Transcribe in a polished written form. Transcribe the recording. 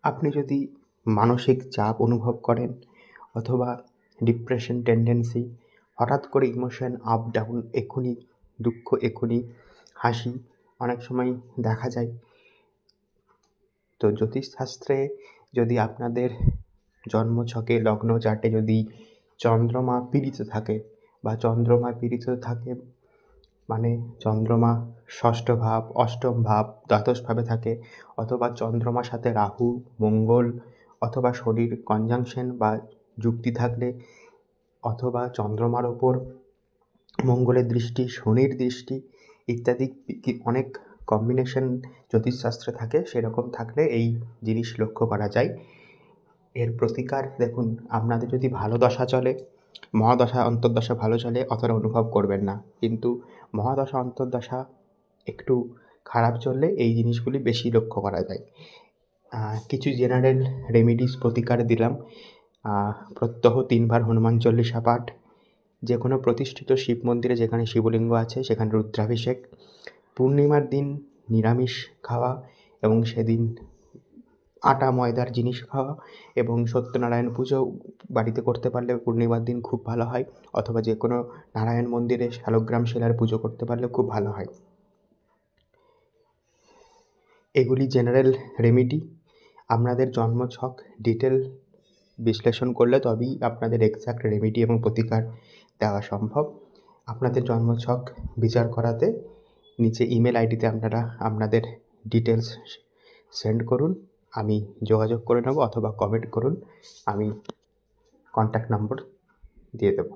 আপনি যদি মানসিক চাপ অনুভব করেন অথবা ডিপ্রেশন টেন্ডেন্সি, হঠাৎ করে ইমোশন আপ ডাউন, এক্ষুনি দুঃখ, এক্ষুনি হাসি অনেক সময় দেখা যায়। তো জ্যোতিষশাস্ত্রে যদি আপনাদের জন্মছকে লগ্ন চার্টে যদি চন্দ্রমা পীড়িত থাকে বা চন্দ্রমা পীড়িত থাকে মানে চন্দ্রমা ষষ্ঠ ভাব, অষ্টম ভাব, দ্বাদশভাবে থাকে, অথবা চন্দ্রমার সাথে রাহু, মঙ্গল অথবা শনির কনজাংশন বা যুক্তি থাকলে, অথবা চন্দ্রমার ওপর মঙ্গলের দৃষ্টি, শনির দৃষ্টি ইত্যাদি অনেক কম্বিনেশন জ্যোতিষশাস্ত্রে থাকে। সেরকম থাকলে এই জিনিস লক্ষ্য করা যায়। এর প্রতিকার দেখুন, আপনাদের যদি ভালো দশা চলে, মহাদশা অন্তর্দশা ভালো চলে, অতটা অনুভব করবেন না। কিন্তু মহাদশা অন্তর্দশা একটু খারাপ চললে এই জিনিসগুলি বেশি লক্ষ্য করা যায়। কিছু জেনারেল রেমিডিস প্রতিকার দিলাম। প্রত্যহ 3 বার হনুমান চল্লিশা পাঠ, যে কোনো প্রতিষ্ঠিত শিব মন্দিরে যেখানে শিবলিঙ্গ আছে সেখানে রুদ্রাভিষেক, পূর্ণিমার দিন নিরামিষ খাওয়া এবং সেদিন আটা ময়দার জিনিস খাওয়া, এবং সত্যনারায়ণ পুজো বাড়িতে করতে পারলে পূর্ণিমার দিন খুব ভালো হয়, অথবা যে কোনো নারায়ণ মন্দিরে শালগ্রাম শিলার পুজো করতে পারলে খুব ভালো হয়। এগুলি জেনারেল রেমেডি। আপনাদের জন্মছক ডিটেল বিশ্লেষণ করলে তবেই আপনাদের এক্স্যাক্ট রেমেডি এবং প্রতিকার দেওয়া সম্ভব। আপনাদের জন্মছক বিচার করাতে নিচে ইমেল আইডিতে আপনারা আপনাদের ডিটেলস সেন্ড করুন, আমি যোগাযোগ করে নেব, অথবা কমেন্ট করুন, আমি কন্ট্যাক্ট নম্বর দিয়ে দেবো।